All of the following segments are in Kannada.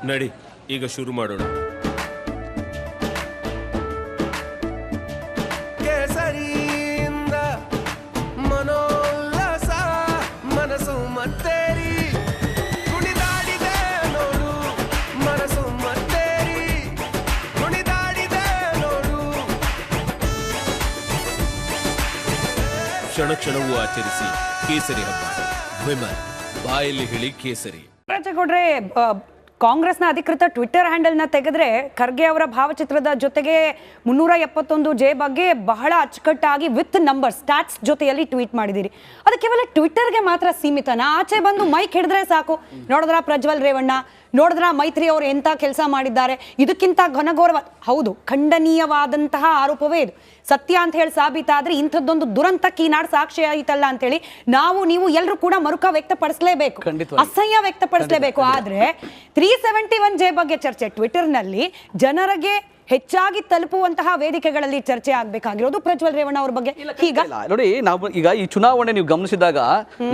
ನಡಿ ಈಗ ಶುರು ಮಾಡೋಣ. ಕೇಸರಿಯಿಂದ ಮನೋಲ್ಲಾಸ ಮನಸ್ಸು ಮತ್ತೇರಿ ಕುಣಿದಾಡಿದೆ ನೋಡು, ಮನಸ್ಸು ಮತ್ತೇರಿ ಕುಣಿದಾಡಿದೆ ನೋಡು. ಕ್ಷಣ ಕ್ಷಣವೂ ಆಚರಿಸಿ ಕೇಸರಿ ಹಬ್ಬ. ವಿಮಲ್ ಬಾಯಲ್ಲಿ ಹೇಳಿ ಕೇಸರಿ. ರಾಜೇಗೌಡ್ರೆ, ಕಾಂಗ್ರೆಸ್ನ ಅಧಿಕೃತ ಟ್ವಿಟರ್ ಹ್ಯಾಂಡಲ್ನ ತೆಗೆದ್ರೆ ಖರ್ಗೆ ಅವರ ಭಾವಚಿತ್ರದ ಜೊತೆಗೆ 371 ಬಗ್ಗೆ ಬಹಳ ಅಚ್ಚುಕಟ್ಟಾಗಿ ವಿತ್ ನಂಬರ್ ಸ್ಟಾಟ್ಸ್ ಜೊತೆಯಲ್ಲಿ ಟ್ವೀಟ್ ಮಾಡಿದಿರಿ. ಅದು ಕೇವಲ ಟ್ವಿಟರ್ಗೆ ಮಾತ್ರ ಸೀಮಿತನಾ? ಆಚೆ ಬಂದು ಮೈಕ್ ಹಿಡಿದ್ರೆ ಸಾಕು, ನೋಡಿದ್ರ ಪ್ರಜ್ವಲ್ ರೇವಣ್ಣ, ನೋಡಿದ್ರ ಮೈತ್ರಿ ಅವರು ಎಂತ ಕೆಲಸ ಮಾಡಿದ್ದಾರೆ, ಇದಕ್ಕಿಂತ ಘನಘೋರವಾದ, ಹೌದು ಖಂಡನೀಯವಾದಂತಹ ಆರೋಪವೇ ಇದು. ಸತ್ಯ ಅಂತ ಹೇಳಿ ಸಾಬೀತಾದ್ರೆ ಇಂಥದ್ದೊಂದು ದುರಂತಕ್ಕೆ ಈ ನಾಡು ಸಾಕ್ಷಿ ಆಯಿತಲ್ಲ ಅಂತೇಳಿ ನೀವು ಎಲ್ಲರೂ ಕೂಡ ಮರುಕ ವ್ಯಕ್ತಪಡಿಸಲೇಬೇಕು, ಅಸಹ್ಯ ವ್ಯಕ್ತಪಡಿಸಲೇಬೇಕು. ಆದ್ರೆ 371 ಬಗ್ಗೆ ಚರ್ಚೆ ಟ್ವಿಟರ್ ನಲ್ಲಿ ಜನರಿಗೆ ಹೆಚ್ಚಾಗಿ ತಲುಪುವಂತಹ ವೇದಿಕೆಗಳಲ್ಲಿ ಚರ್ಚೆ ಆಗ್ಬೇಕಾಗಿರೋದು ಪ್ರಜ್ವಲ್ ರೇವಣ್ಣ ಅವ್ರ ಬಗ್ಗೆ. ಈಗ ನೋಡಿ, ನಾವು ಈಗ ಈ ಚುನಾವಣೆ ನೀವು ಗಮನಿಸಿದಾಗ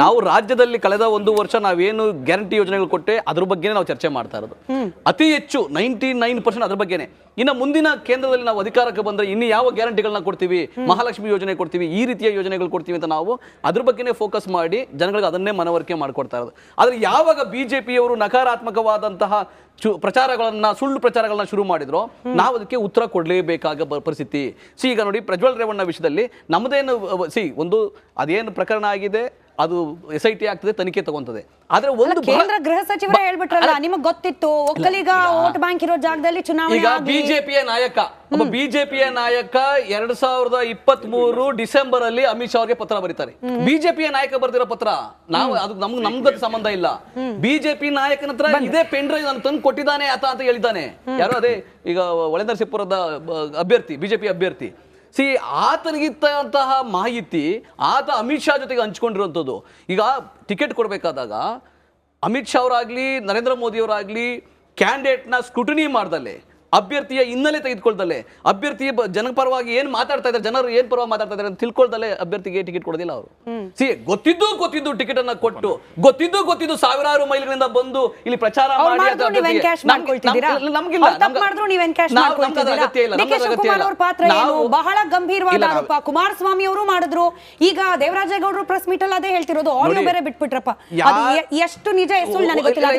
ನಾವು ರಾಜ್ಯದಲ್ಲಿ ಕಳೆದ 1 ವರ್ಷ ನಾವೇನು ಗ್ಯಾರಂಟಿ ಯೋಜನೆಗಳು ಕೊಟ್ಟೆ ಅದ್ರ ಬಗ್ಗೆ ನಾವು ಚರ್ಚೆ ಮಾಡ್ತಾ ಇರೋದು. ಅತಿ ಹೆಚ್ಚು 99% ಅದ್ರ ಬಗ್ಗೆನೆ. ಇನ್ನು ಮುಂದಿನ ಕೇಂದ್ರದಲ್ಲಿ ನಾವು ಅಧಿಕಾರಕ್ಕೆ ಬಂದ್ರೆ ಇನ್ನು ಯಾವ ಗ್ಯಾರಂಟಿಗಳನ್ನ ಕೊಡ್ತೀವಿ, ಮಹಾಲಕ್ಷ್ಮಿ ಯೋಜನೆ ಕೊಡ್ತೀವಿ, ಈ ರೀತಿಯ ಯೋಜನೆಗಳು ಕೊಡ್ತೀವಿ ಅಂತ ನಾವು ಅದ್ರ ಬಗ್ಗೆನೇ ಫೋಕಸ್ ಮಾಡಿ ಜನಗಳಿಗೆ ಅದನ್ನೇ ಮನವರಿಕೆ ಮಾಡ್ಕೊಡ್ತಾ ಇರೋದು. ಆದ್ರೆ ಯಾವಾಗ ಬಿಜೆಪಿಯವರು ನಕಾರಾತ್ಮಕವಾದಂತಹ ಪ್ರಚಾರಗಳನ್ನ, ಸುಳ್ಳು ಪ್ರಚಾರಗಳನ್ನ ಶುರು ಮಾಡಿದ್ರು, ನಾವು ಅದಕ್ಕೆ ಉತ್ತರ ಕೊಡಲೇಬೇಕಾದ ಪರಿಸ್ಥಿತಿ. ಈಗ ನೋಡಿ, ಪ್ರಜ್ವಲ್ ರೇವಣ್ಣ ವಿಷಯದಲ್ಲಿ ನಮ್ಮದೇನು ಒಂದು ಅದೇನು ಪ್ರಕರಣ ಆಗಿದೆ, ಅದು SIT ಆಗ್ತದೆ, ತನಿಖೆ ತಗೊಂತದೆ. ಆದ್ರೆ ಒಂದು ಕೇಂದ್ರ ಗೃಹ ಸಚಿವರೇ ಹೇಳ್ಬಿಟ್ರಲ್ಲ, ನಿಮಗೆ ಗೊತ್ತಿತ್ತು ಒಕ್ಕಲಿಗ ವೋಟ್ ಬ್ಯಾಂಕ್ ಇರೋ ಜಾಗದಲ್ಲಿ ಚುನಾವಣೆ. ಈಗ ಬಿಜೆಪಿಯ ನಾಯಕ 2023 ಡಿಸೆಂಬರ್ ಅಲ್ಲಿ ಅಮಿತ್ ಶಾ ಅವರಿಗೆ ಪತ್ರ ಬರೀತಾರೆ. ಬಿಜೆಪಿಯ ನಾಯಕ ಬರ್ದಿರೋ ಪತ್ರ, ನಾವು ಅದು ನಮ್ಗೆ ಸಂಬಂಧ ಇಲ್ಲ. ಬಿಜೆಪಿ ನಾಯಕನ ಹತ್ರ ಇದೇ ಪೆನ್ ಡ್ರೈವ್ ನಾನು ತಂದು ಕೊಟ್ಟಿದ್ದಾನೆ ಆತ ಅಂತ ಹೇಳಿದ್ದಾನೆ. ಯಾರು? ಅದೇ ಈಗ ಒಳನರಸೀಪುರದ ಅಭ್ಯರ್ಥಿ, ಬಿಜೆಪಿ ಅಭ್ಯರ್ಥಿ. ಆತನಿಗಿತ್ತಂತಹ ಮಾಹಿತಿ ಆತ ಅಮಿತ್ ಶಾ ಜೊತೆಗೆ ಹಂಚ್ಕೊಂಡಿರುವಂಥದ್ದು. ಈಗ ಟಿಕೆಟ್ ಕೊಡಬೇಕಾದಾಗ ಅಮಿತ್ ಶಾ ಅವರಾಗ್ಲಿ, ನರೇಂದ್ರ ಮೋದಿ ಅವರಾಗ್ಲಿ ಕ್ಯಾಂಡಿಡೇಟ್ನ ಸ್ಕ್ರೂಟಿನಿ ಮಾಡ್ದಲ್ಲೇ, ಅಭ್ಯರ್ಥಿಯ ಹಿನ್ನೆಲೆ ತೆಗೆದುಕೊಳ್ದಲ್ಲೇ, ಅಭ್ಯರ್ಥಿಯ ಜನಪರವಾಗಿ ಏನ್ ಮಾತಾಡ್ತಾ ಇದ್ದಾರೆ, ಜನರು ಏನ್ ಪರವಾಗಿ ಮಾತಾಡ್ತಾ ಇದ್ದಾರೆ ಅಂತ ತಿಳ್ಕೊಳ್ದಲ್ಲೇ ಅಭ್ಯರ್ಥಿಗೆ ಟಿಕೆಟ್ ಕೊಡೋದಿಲ್ಲ ಅವರು. ಗೊತ್ತಿದ್ದು ಟಿಕೆಟ್ ಅನ್ನ ಕೊಟ್ಟು, ಗೊತ್ತಿದ್ದು ಸಾವಿರಾರು ಮೈಲಿಗಳಿಂದ ಬಂದು ಇಲ್ಲಿ ಪ್ರಚಾರ ಮಾಡಿ ಬಹಳ ಗಂಭೀರವಾದ ಆರೋಪ ಕುಮಾರಸ್ವಾಮಿ ಅವರು ಮಾಡಿದ್ರು. ಈಗ ದೇವರಾಜೇಗೌಡರು ಪ್ರೆಸ್ ಮೀಟ್ ಅಲ್ಲಿ ಅದೇ ಹೇಳ್ತಿರೋದು, ಆಡಿಯೋ ಬೇರೆ ಬಿಟ್ಬಿಟ್ರಪ್ಪ. ಎಷ್ಟು ನಿಜ ಎಷ್ಟು ನನಗೆ ಗೊತ್ತಿಲ್ಲ.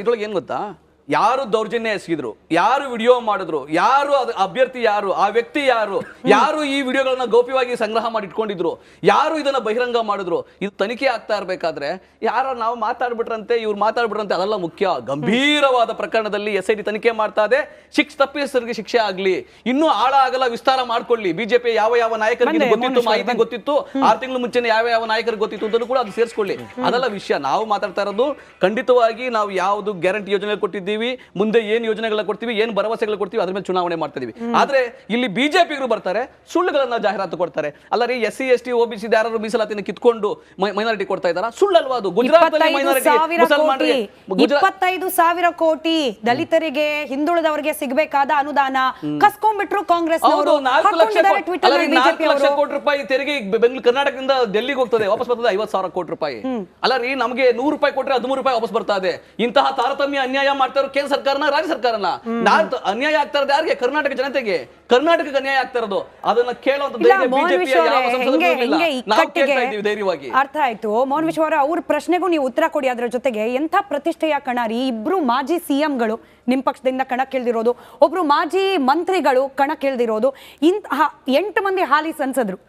ಇದ್ರೊಳಗೆ ಏನ್ ಗೊತ್ತಾ, ಯಾರು ದೌರ್ಜನ್ಯ ಎಸಗಿದ್ರು, ಯಾರು ವಿಡಿಯೋ ಮಾಡಿದ್ರು, ಯಾರು ಅಭ್ಯರ್ಥಿ ಯಾರು, ಆ ವ್ಯಕ್ತಿ ಯಾರು, ಯಾರು ಈ ವಿಡಿಯೋಗಳನ್ನ ಗೌಪ್ಯವಾಗಿ ಸಂಗ್ರಹ ಮಾಡಿ ಇಟ್ಕೊಂಡಿದ್ರು, ಯಾರು ಇದನ್ನ ಬಹಿರಂಗ ಮಾಡಿದ್ರು, ಇದು ತನಿಖೆ ಆಗ್ತಾ ಇರ್ಬೇಕಾದ್ರೆ ಯಾರ ನಾವು ಮಾತಾಡ್ಬಿಟ್ರಂತೆ, ಇವ್ರು ಮಾತಾಡ್ಬಿಟ್ರಂತೆ, ಅದೆಲ್ಲ ಮುಖ್ಯ. ಗಂಭೀರವಾದ ಪ್ರಕರಣದಲ್ಲಿ SIT ತನಿಖೆ ಮಾಡ್ತಾ ಇದೆ. ತಪ್ಪಿಸರಿಗೆ ಶಿಕ್ಷೆ ಆಗ್ಲಿ, ಇನ್ನೂ ಆಳ ಆಗಲ್ಲ, ವಿಸ್ತಾರ ಮಾಡ್ಕೊಳ್ಳಿ. ಬಿಜೆಪಿ ಯಾವ ನಾಯಕರಿಗೆ ಗೊತ್ತಿತ್ತು, ಮಾಹಿತಿ ಗೊತ್ತಿತ್ತು, 6 ತಿಂಗಳು ಮುಂಚೆ ಯಾವ ನಾಯಕರಿಗೆ ಗೊತ್ತಿತ್ತು ಅಂತ ಕೂಡ ಅದು ಸೇರಿಸ್ಕೊಳ್ಳಿ. ಅದೆಲ್ಲ ವಿಷಯ. ನಾವು ಮಾತಾಡ್ತಾ ಇರೋದು ಖಂಡಿತವಾಗಿ ನಾವು ಯಾವ್ದು ಗ್ಯಾರಂಟಿ ಯೋಜನೆ ಕೊಟ್ಟಿದ್ದೀವಿ, ಮುಂದೆ ಏನ್ ಯೋಜನೆಗಳ ಕೊಡ್ತೀವಿ, ಏನ್ ಭರವಸೆಗಳು ಕೊಡ್ತೀವಿ, ಅದ್ರ ಮೇಲೆ ಚುನಾವಣೆ ಮಾಡ್ತಿದೀವಿ. ಆದ್ರೆ ಇಲ್ಲಿ ಬಿಜೆಪಿಗರು ಬರ್ತಾರೆ, ಸುಳ್ಳುಗಳನ್ನ ಜಾಹೀರಾತು ಕೊಡ್ತಾರೆ. ಅಲ್ಲ ರೀ, SC ST OBC ಯಾರು ಮೀಸಲಾತಿನ ಕಿತ್ಕೊಂಡು ಮೈನಾರಿಟಿ ಕೊಡ್ತಾ ಇದಾರ? ಸುಳ್ಳಲ್ವಾ ಅದು? ಗುಜರಾತ್ 25,000 ಕೋಟಿ ದಲಿತರಿಗೆ, ಹಿಂದುಳಿದವರಿಗೆ ಸಿಗಬೇಕಾದ ಅನುದಾನ ಕಸ್ಕೊಂಡ್ಬಿಟ್ರು ಕಾಂಗ್ರೆಸ್. 4 ಲಕ್ಷ ಕೋಟಿ ರೂಪಾಯಿ ತೆರಿಗೆ ಬೆಂಗಳೂರು ಕರ್ನಾಟಕದಿಂದ ಡೆಲ್ಲಿಗೆ ಹೋಗ್ತದೆ, ವಾಪಸ್ ಬರ್ತದೆ 50,000 ಕೋಟಿ ರೂಪಾಯಿ. ಅಲ್ಲ ರೀ, ನಮಗೆ 100 ರೂಪಾಯಿ ಕೊಟ್ರೆ 13 ರೂಪಾಯಿ ವಾಪಸ್ ಬರ್ತಾ ಇದೆ. ಇಂತಹ ತಾರತಮ್ಯ ಅನ್ಯಾಯ ಮಾಡ್ತಾರೆ ಕೇಂದ್ರ ಸರ್ಕಾರನ, ರಾಜ್ಯ ಸರ್ಕಾರನ. ಅನ್ಯಾಯ ಆಗ್ತಾ ಇರೋದು ಯಾರಿಗೆ? ಕರ್ನಾಟಕ ಜನತೆಗೆ, ಕರ್ನಾಟಕಕ್ಕೆ ಅನ್ಯಾಯ ಆಗ್ತಾ ಇರೋದು. ಅದನ್ನ ಕೇಳುವಂತ ಧೈರ್ಯವಾಗಿ ಅರ್ಥ ಆಯ್ತು. ಮೋಹನ್ ವಿಶ್ವ ಅವರ ಅವ್ರ ಪ್ರಶ್ನೆಗೂ ನೀವು ಉತ್ತರ ಕೊಡಿ. ಅದರ ಜೊತೆಗೆ ಎಂಥ ಪ್ರತಿಷ್ಠೆಯ ಕಣ ರೀ, ಇಬ್ರು ಮಾಜಿ CMಗಳು ನಿಮ್ ಪಕ್ಷದಿಂದ ಕಣಕ್ಕಿಳಿದಿರೋದು, ಒಬ್ರು ಮಾಜಿ ಮಂತ್ರಿಗಳು ಕಣಕ್ಕಿಳಿದಿರೋದು, ಇಂತಹ 8 ಮಂದಿ ಹಾಲಿ ಸಂಸದರು.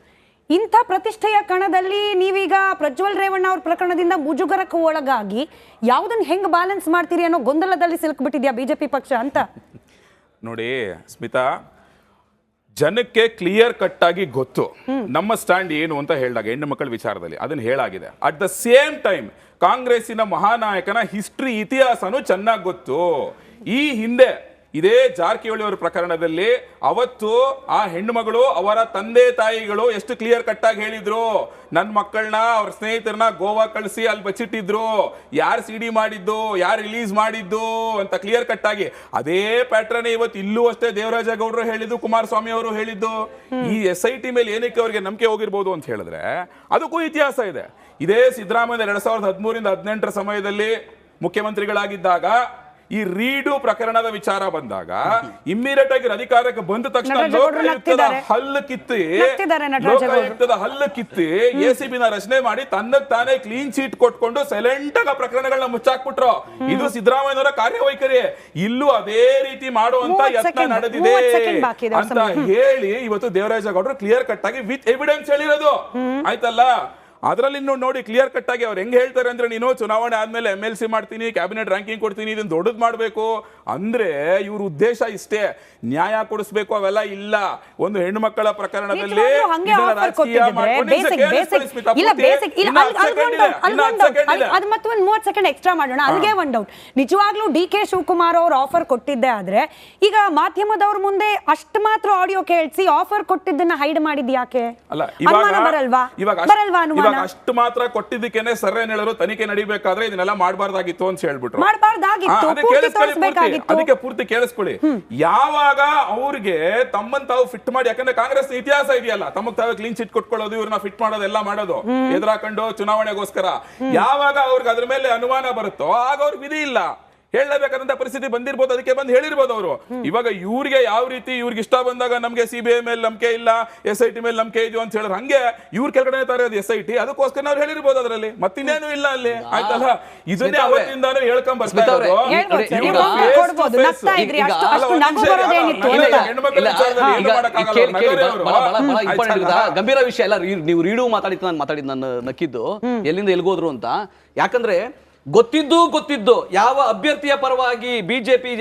ಇಂಥ ಪ್ರತಿಷ್ಠೆಯ ಕಣದಲ್ಲಿ ನೀವೀಗ ಪ್ರಜ್ವಲ್ ರೇವಣ್ಣ ಅವ್ರ ಪ್ರಕರಣದಿಂದ ಮುಜುಗರಕ್ಕೆ ಒಳಗಾಗಿ ಯಾವುದನ್ನ ಹೆಂಗ್ ಬ್ಯಾಲೆನ್ಸ್ ಮಾಡ್ತೀರಿ ಅನ್ನೋ ಗೊಂದಲದಲ್ಲಿ ಸಿಲುಕ್ಬಿಟ್ಟಿದ್ಯಾ ಬಿಜೆಪಿ ಪಕ್ಷ ಅಂತ? ನೋಡಿ ಸ್ಮಿತಾ, ಜನಕ್ಕೆ ಕ್ಲಿಯರ್ ಕಟ್ ಆಗಿ ಗೊತ್ತು ನಮ್ಮ ಸ್ಟ್ಯಾಂಡ್ ಏನು ಅಂತ ಹೇಳಿದಾಗ ಹೆಣ್ಣು ಮಕ್ಕಳ ವಿಚಾರದಲ್ಲಿ ಅದನ್ನ ಹೇಳಾಗಿದೆ. ಅಟ್ ದ ಸೇಮ್ ಟೈಮ್ ಕಾಂಗ್ರೆಸ್ಸಿನ ಮಹಾನಾಯಕನ ಹಿಸ್ಟ್ರಿ, ಇತಿಹಾಸನೂ ಚೆನ್ನಾಗಿ ಗೊತ್ತು. ಈ ಹಿಂದೆ ಇದೇ ಜಾರಕಿಹೊಳಿ ಅವರ ಪ್ರಕರಣದಲ್ಲಿ ಅವತ್ತು ಆ ಹೆಣ್ಣು ಮಗಳು ಅವರ ತಂದೆ ತಾಯಿಗಳು ಎಷ್ಟು ಕ್ಲಿಯರ್ ಕಟ್ ಆಗಿ ಹೇಳಿದ್ರು, ನನ್ನ ಮಕ್ಕಳನ್ನ ಅವ್ರ ಸ್ನೇಹಿತರನ್ನ ಗೋವಾ ಕಳಿಸಿ ಅಲ್ಲಿ ಬಚ್ಚಿಟ್ಟಿದ್ರು, ಯಾರು CD ಮಾಡಿದ್ದು, ಯಾರು ರಿಲೀಸ್ ಮಾಡಿದ್ದು ಅಂತ ಕ್ಲಿಯರ್ ಕಟ್ ಆಗಿ. ಅದೇ ಪ್ಯಾಟ್ರನ್ ಇವತ್ತು ಇಲ್ಲೂ ಅಷ್ಟೇ ದೇವರಾಜೇಗೌಡರು ಹೇಳಿದ್ದು, ಕುಮಾರಸ್ವಾಮಿ ಅವರು ಹೇಳಿದ್ದು. ಈ SIT ಮೇಲೆ ಏನಕ್ಕೆ ಅವರಿಗೆ ನಂಬಿಕೆ ಹೋಗಿರ್ಬೋದು ಅಂತ ಹೇಳಿದ್ರೆ ಅದಕ್ಕೂ ಇತಿಹಾಸ ಇದೆ. ಇದೇ ಸಿದ್ದರಾಮಯ್ಯ 2013 ರಿಂದ 2018 ಸಮಯದಲ್ಲಿ ಮುಖ್ಯಮಂತ್ರಿಗಳಾಗಿದ್ದಾಗ ಈ ರೀಡು ಪ್ರಕರಣದ ವಿಚಾರ ಬಂದಾಗ ಇಮ್ಮಿಡಿಯೇಟ್ ಆಗಿ ಅಧಿಕಾರಕ್ಕೆ ಬಂದ ತಕ್ಷಣ ನಟರಾಜಗೌಡರು ಲೋಕಾಯುಕ್ತದ ನಗ್ತಿದ್ದಾರೆ. ಹಲ್ಲು ಕಿತ್ತಿ ನಗ್ತಿದ್ದಾರೆ ನಟರಾಜಗೌಡರು. ಲೋಕಾಯುಕ್ತದ ಹಲ್ಲು ಕಿತ್ತಿ ಎಸಿಬಿನ ರಚನೆ ಮಾಡಿ ತನ್ನಕ್ ತಾನೇ ಕ್ಲೀನ್ ಚೀಟ್ ಕೊಟ್ಕೊಂಡು ಸೈಲೆಂಟ್ ಆಗ ಪ್ರಕರಣಗಳನ್ನ ಮುಚ್ಚಾಕ್ಬಿಟ್ರು. ಇದು ಸಿದ್ದರಾಮಯ್ಯನವರ ಕಾರ್ಯವೈಖರಿ. ಇಲ್ಲೂ ಅದೇ ರೀತಿ ಮಾಡುವಂತ 30 ಯತ್ನ ಸೆಕೆಂಡ್, ನಡೆದಿದೆ 30 ಸೆಕೆಂಡ್ ಬಾಕಿ ಇದೆ ಅಂತ ಹೇಳಿ ಇವತ್ತು ದೇವರಾಜೇಗೌಡರು ಕ್ಲಿಯರ್ ಕಟ್ ಆಗಿ ವಿತ್ ಎವಿಡೆನ್ಸ್ ಹೇಳಿರೋದು ಆಯ್ತಲ್ಲ. ಅದರಲ್ಲಿ ನೋಡಿ ಕ್ಲಿಯರ್ ಕಟ್ ಆಗಿ ಅವ್ರು ಹೆಂಗ್ ಹೇಳ್ತಾರೆ ಅಂದ್ರೆ, ನೀನು ಚುನಾವಣೆ ಆದ್ಮೇಲೆ MLC ಮಾಡ್ತೀನಿ, ಕ್ಯಾಬಿನೆಟ್ ರ್ಯಾಂಕಿಂಗ್ ಕೊಡ್ತೀನಿ, ಇದನ್ನ ದೊಡ್ಡದ್ ಮಾಡ್ಬೇಕು ಅಂದ್ರೆ ಇವ್ರ ಉದ್ದೇಶ ಇಷ್ಟೇ, ನ್ಯಾಯ ಕೊಡಿಸ್ಬೇಕು, ಅವೆಲ್ಲ ಇಲ್ಲ. ಒಂದು ಹೆಣ್ಣು ಮಕ್ಕಳ ಪ್ರಕರಣದಲ್ಲಿ ಅದು ಮತ್ತೆ ಒಂದು 30 ಸೆಕೆಂಡ್ ಎಕ್ಸ್ಟ್ರಾ ಮಾಡೋಣ. ಅಲ್ಲಿಗೆ ಒಂದು ಡೌಟ್, ನಿಜವಾಗ್ಲೂ DK ಶಿವಕುಮಾರ್ ಅವ್ರು ಆಫರ್ ಕೊಟ್ಟಿದ್ದೆ ಆದ್ರೆ ಈಗ ಮಾಧ್ಯಮದವ್ರ ಮುಂದೆ ಅಷ್ಟು ಮಾತ್ರ ಆಡಿಯೋ ಕೇಳಿಸಿ ಆಫರ್ ಕೊಟ್ಟಿದ್ದನ್ನ ಹೈಡ್ ಮಾಡಿದ್ ಯಾಕೆ? ಅಲ್ಲ, ಅನುಮಾನ ಬರಲ್ವಾ? ಬರಲ್ವಾ ಅನುಮಾನ? ಅಷ್ಟು ಮಾತ್ರ ಕೊಟ್ಟಿದ್ದಕ್ಕೇನೆ ಸರ್ ಏನ್ ಹೇಳೋರು, ತನಿಖೆ ನಡಿಬೇಕಾದ್ರೆ ಇದನ್ನೆಲ್ಲ ಮಾಡಬಾರ್ದಾಗಿತ್ತು ಅಂತ ಹೇಳ್ಬಿಟ್ರು. ಮಾಡಬಾರ್ದಾಗಿತ್ತು, ಪೂರ್ತಿ ತೋರಿಸಬೇಕಾಗಿತ್ತು. ಅದಕ್ಕೆ ಪೂರ್ತಿ ಕೇಳಿಸ್ಕೊಳ್ಳಿ. ಯಾವಾಗ ಅವ್ರಿಗೆ ತಮ್ಮನ್ ತಾವು ಫಿಟ್ ಮಾಡಿ, ಯಾಕಂದ್ರೆ ಕಾಂಗ್ರೆಸ್ ಇತಿಹಾಸ ಇದೆಯಲ್ಲ, ತಮ್ಮಗ್ ತಾವೇ ಕ್ಲೀನ್ ಚಿಟ್ ಕೊಟ್ಕೊಳ್ಳೋದು, ಇವ್ರನ್ನ ಫಿಟ್ ಮಾಡೋದು, ಎಲ್ಲ ಮಾಡೋದು ಎದುರಾಕೊಂಡು ಚುನಾವಣೆಗೋಸ್ಕರ. ಯಾವಾಗ ಅವ್ರಿಗೆ ಅದ್ರ ಮೇಲೆ ಅನುಮಾನ ಬರುತ್ತೋ ಆಗ ಅವ್ರಿಗೆ ವಿಧಿ ಇಲ್ಲ, ಹೇಳಬೇಕಾದಂತ ಪರಿಸ್ಥಿತಿ ಬಂದಿರ್ಬೋದು, ಅದಕ್ಕೆ ಬಂದು ಹೇಳಿರ್ಬೋದು ಅವರು. ಇವಾಗ ಇವ್ರಿಗೆ ಯಾವ ರೀತಿ ಇವ್ರಿಗೆ ಇಷ್ಟ ಬಂದಾಗ ನಮ್ಗೆ CBI ಮೇಲೆ ನಂಬಿಕೆ ಇಲ್ಲ, SIT ಮೇಲೆ ನಂಬಿಕೆ ಇದೆಯೋ ಅಂತ ಹೇಳಿದ್ರೆ, ಹಂಗೆ ಇವ್ರ ಕೆಳಗಡೆ ತಾರೆ ಅದು SIT, ಅದಕ್ಕೋಸ್ಕರ ಅವ್ರು ಹೇಳಿರ್ಬೋದು ಅದರಲ್ಲಿ, ಮತ್ತಿನ್ನೇನು ಇಲ್ಲ ಅಲ್ಲಿ. ಆಯ್ತಲ್ಲ, ಇದನ್ನೇ ಅವತ್ತಿಂದಾನು ಹೇಳ್ಕೊಂಡ್ ಬರ್ತಾ ಇರೋದು. ಗಂಭೀರ ವಿಷಯ ಅಲ್ಲ. ನೀವು ರೀಡು ಮಾತಾಡಿದ್ದು ನಾನು ನಕ್ಕಿದ್ದು ಎಲ್ಲಿಂದ ಎಲ್ಗೋದ್ರು ಅಂತ. ಯಾಕಂದ್ರೆ ಗೊತ್ತಿದ್ದು ಯಾವ ಅಭ್ಯರ್ಥಿಯ ಪರವಾಗಿ ಬಿಜೆಪಿ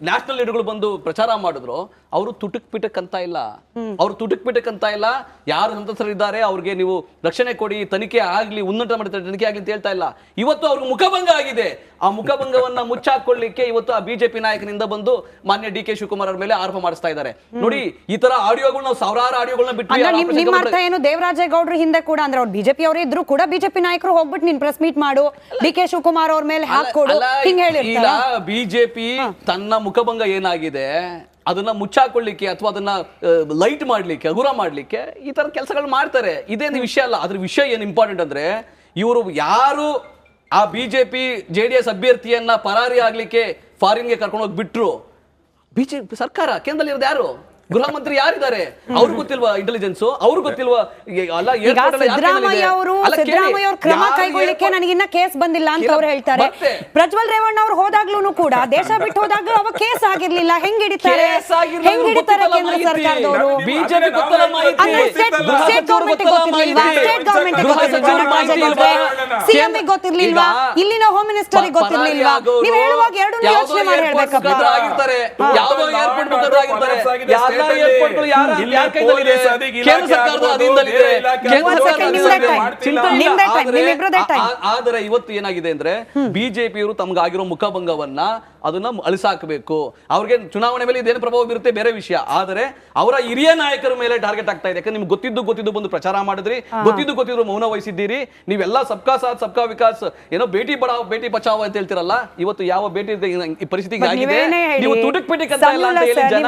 ನ್ಯಾಷನಲ್ ಲೀಡರ್ಗಳು ಬಂದು ಪ್ರಚಾರ ಮಾಡಿದ್ರು, ಅವರು ತುಟುಕ್ ಪಿಟಕ್ ಅಂತ ಇಲ್ಲ, ಯಾರು ಸಂತಸರಿದ್ದಾರೆ ಅವ್ರಿಗೆ ನೀವು ರಕ್ಷಣೆ ಕೊಡಿ, ತನಿಖೆ ಆಗ್ಲಿ, ಉನ್ನತ ಮಟ್ಟದ ತನಿಖೆ ಆಗ್ಲಿ ಅಂತ ಹೇಳ್ತಾ ಇಲ್ಲ. ಇವತ್ತು ಅವ್ರಿಗೆ ಮುಖಭಂಗ ಆಗಿದೆ. ಆ ಮುಖಭಂಗವನ್ನ ಮುಚ್ಚಾಕೊಳ್ಳಿಕ್ಕೆ ಇವತ್ತು ಆ ಬಿಜೆಪಿ ನಾಯಕನಿಂದ ಬಂದು ಮಾನ್ಯ DK ಶಿವಕುಮಾರ್ ಅವ್ರ ಮೇಲೆ ಆರೋಪ ಮಾಡಿಸ್ತಾ ಇದ್ದಾರೆ. ನೋಡಿ, ಈ ತರ ಆಡಿಯೋಗಳು ನಾವು ಸಾವಿರಾರು ಆಡಿಯೋಗಳನ್ನ ಬಿಟ್ಟು ನಿಮ್ಮ ಅರ್ಥ ಏನು? ದೇವರಾಜೇಗೌಡರು ಹಿಂದೆ ಕೂಡ ಅಂದ್ರೆ ಅವ್ರು ಬಿಜೆಪಿ ಅವರೇ ಇದ್ರು ಕೂಡ ಬಿಜೆಪಿ ನಾಯಕರು ಹೋಗ್ಬಿಟ್ಟು ನೀನ್ ಪ್ರೆಸ್ ಮೀಟ್ ಮಾಡು, DK ಶಿವಕುಮಾರ್ ಅವ್ರ ಮೇಲೆ ಹಾಕೊಡು ಹಿಂಗ್ ಹೇಳಿರ್ತಾರ. ಬಿಜೆಪಿ ತನ್ನ ಮುಖಭಂಗ ಏನಾಗಿದೆ ಅದನ್ನ ಮುಚ್ಚಾಕೊಳ್ಳಿಕ್ಕೆ ಅಥವಾ ಅದನ್ನ ಲೈಟ್ ಮಾಡ್ಲಿಕ್ಕೆ, ಹಗುರ ಮಾಡ್ಲಿಕ್ಕೆ ಈ ತರ ಕೆಲಸಗಳು ಮಾಡ್ತಾರೆ. ಇದೇನು ವಿಷಯ ಅಲ್ಲ. ಅದ್ರ ವಿಷಯ ಏನ್ ಇಂಪಾರ್ಟೆಂಟ್ ಅಂದ್ರೆ, ಇವರು ಯಾರು ಆ ಬಿಜೆಪಿ JDS ಅಭ್ಯರ್ಥಿಯನ್ನ ಪರಾರಿ ಆಗ್ಲಿಕ್ಕೆ ಫಾರಿನ್ಗೆ ಕರ್ಕೊಂಡು ಹೋಗಿ ಬಿಟ್ರು, ಬಿಜೆಪಿ ಸರ್ಕಾರ ಕೇಂದ್ರದಲ್ಲಿ ಇರೋದು ಯಾರು? ಗೃಹ ಮಂತ್ರಿ ಯಾರಿದ್ದಾರೆ? ಅವ್ರಿಗೆ ಗೊತ್ತಿಲ್ವಾ ಇಂಟೆಲಿಜೆನ್ಸ್? ಅವ್ರಿಗೆ ಗೊತ್ತಿಲ್ವಾ? ಸಿದ್ದರಾಮಯ್ಯ ಅವರು ಕ್ರಮ ಕೈಗೊಳ್ಳಿಕ್ಕೆ ನನಗಿನ್ನ ಕೇಸ್ ಬಂದಿಲ್ಲ ಅಂತ ಅವ್ರು ಹೇಳ್ತಾರೆ. ಪ್ರಜ್ವಲ್ ರೇವಣ್ಣ ಅವ್ರು ಹೋದಾಗ್ಲೂ ಕೂಡ, ದೇಶ ಬಿಟ್ಟು ಹೋದಾಗ್ಲೂ ಅವ ಕೇಸ್ ಆಗಿರ್ಲಿಲ್ಲ. ಹೆಂಗ್ ಹಿಡಿತಾರೆ ಕೇಂದ್ರ ಸರ್ಕಾರದವರು? ಬಿಜೆಪಿ ಸ್ಟೇಟ್ ಗೌರ್ಮೆಂಟ್ ಗೊತ್ತಿರ್ಲಿಲ್ವಾ? CM ಗೊತ್ತಿರ್ಲಿಲ್ವಾ? ಇಲ್ಲಿನ ಹೋಮ್ ಮಿನಿಸ್ಟರ್ ಗೊತ್ತಿರ್ಲಿಲ್ವಾ? ನೀವು ಹೇಳುವಾಗ ಎರಡು ಯೋಚನೆ ಮಾಡಿ ಹೇಳ್ಬೇಕಪ್ಪ. ಯಾವುದೋ ಏರ್ಪೋರ್ಟ್ ಮುಖಂಡರಾಗಿರ್ತಾರೆ. ಆದರೆ ಇವತ್ತು ಏನಾಗಿದೆ ಅಂದ್ರೆ, ಬಿಜೆಪಿಯವರು ತಮ್ಗಾಗಿರೋ ಮುಖಭಂಗವನ್ನ ಅದನ್ನ ಅಳಿಸಾಕಬೇಕು. ಅವ್ರಿಗೆ ಚುನಾವಣೆ ಮೇಲೆ ಇದೇನು ಪ್ರಭಾವ ಬೀರುತ್ತೆ ಬೇರೆ ವಿಷಯ, ಆದರೆ ಅವರ ಹಿರಿಯ ನಾಯಕರ ಮೇಲೆ ಟಾರ್ಗೆಟ್ ಆಗ್ತಾ ಇದೆ. ಯಾಕಂದ್ರೆ ನಿಮ್ಗೆ ಗೊತ್ತಿದ್ದು ಬಂದು ಪ್ರಚಾರ ಮಾಡಿದ್ರಿ, ಗೊತ್ತಿದ್ದು ಮೌನ ವಹಿಸಿದ್ದೀರಿ. ನೀವೆಲ್ಲ ಸಬ್ಕಾ ಸಾಥ್ ಸಬ್ಕಾ ವಿಕಾಸ್, ಏನೋ ಬೇಟಿ ಬಚಾವ್ ಬೇಟಿ ಬಚಾವ್ ಅಂತ ಹೇಳ್ತಿರಲ್ಲ, ಇವತ್ತು ಯಾವ ಬೇಟಿ ಪರಿಸ್ಥಿತಿಗೆ ಆಗಿದೆ. ನೀವು ತುಟುಕ್ ಪಿಟಿಕ್ ಅಂತ ಇಲ್ಲ ಅಂತ ಹೇಳಿ ಜನ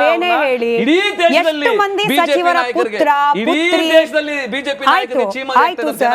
ಇಡೀ ದೇಶದಲ್ಲಿ ಬಿಜೆಪಿ ನಾಯಕರಿಗೆ, ಇಡೀ ದೇಶದಲ್ಲಿ ಬಿಜೆಪಿ ನಾಯಕರಿಗೆ ಚೀಮಾರಿ ಆಗ್ತದೆ.